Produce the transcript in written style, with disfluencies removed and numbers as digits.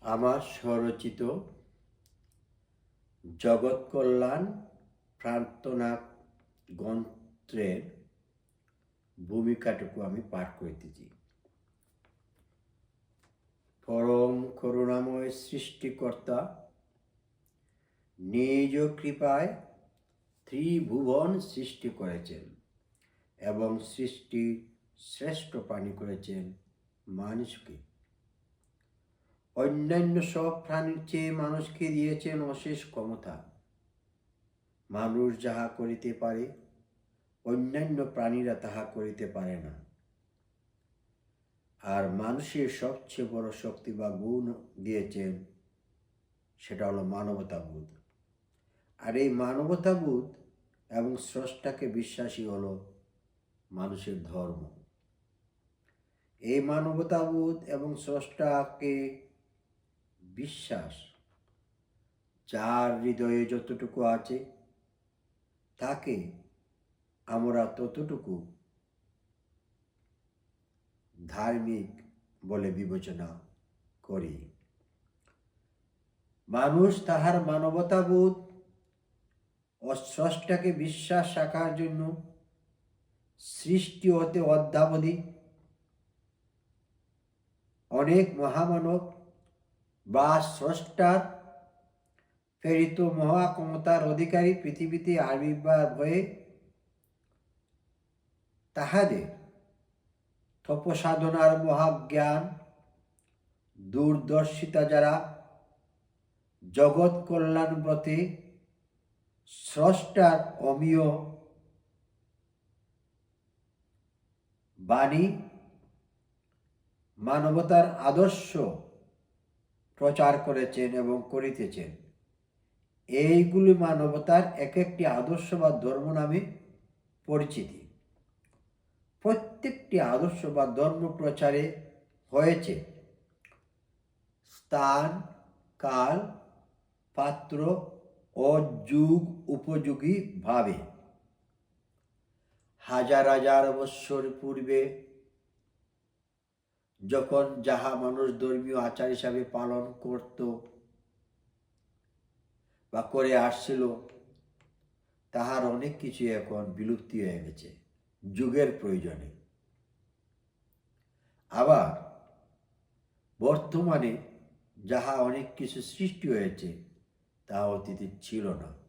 আমার স্বরচিত জগৎ কল্যাণ প্রার্থনা গ্রন্থের ভূমিকাটুকু আমি পাঠ করিতেছি। পরম করুণাময় সৃষ্টিকর্তা নিজ কৃপায় ত্রিভুবন সৃষ্টি করেছেন এবং সৃষ্টির শ্রেষ্ঠ প্রাণী করেছেন মানুষকে। অন্যান্য সব প্রাণীর চেয়ে মানুষকে দিয়েছেন অশেষ ক্ষমতা। মানুষ যাহা করিতে পারে অন্যান্য প্রাণীরা তাহা করিতে পারে না। আর মানুষের সবচেয়ে বড় শক্তি বা গুণ দিয়েছেন, সেটা হলো মানবতাবোধ। আর এই মানবতাবোধ এবং স্রষ্টাকে বিশ্বাসী হলো মানুষের ধর্ম। এই মানবতাবোধ এবং স্রষ্টাকে বিশ্বাস যার হৃদয়ে যতটুকু আছে তাকে আমরা ততটুকু ধার্মিক বলে বিবেচনা করি। মানুষ তাহার মানবতাবোধ ও স্রষ্টাকে বিশ্বাস রাখার জন্য সৃষ্টি হতে অদ্যাবধি অনেক মহামানব বা স্রষ্টার প্রেরিত মহাক্ষমতার অধিকারী পৃথিবীতে আবির্ভাব হয়ে তাহাদের তপসাধনার মহাজ্ঞান দূরদর্শিতা যারা জগৎ কল্যাণ ব্রতে স্রষ্টার অমীয় বাণী মানবতার আদর্শ প্রচার করেছেন এবং করিতেছেন। এইগুলি মানবতার এক একটি আদর্শ বা ধর্ম নামে পরিচিতি। প্রত্যেকটি আদর্শ বা ধর্ম প্রচারে হয়েছে স্থান, কাল, পাত্র ও যুগ উপযোগী ভাবে। হাজার হাজার বৎসর পূর্বে যখন যাহা মানুষ ধর্মীয় আচার হিসাবে পালন করত বা করে আসছিল, তাহার অনেক কিছু এখন বিলুপ্তি হয়ে গেছে যুগের প্রয়োজনে। আবার বর্তমানে যাহা অনেক কিছু সৃষ্টি হয়েছে তা অতীতে ছিল না।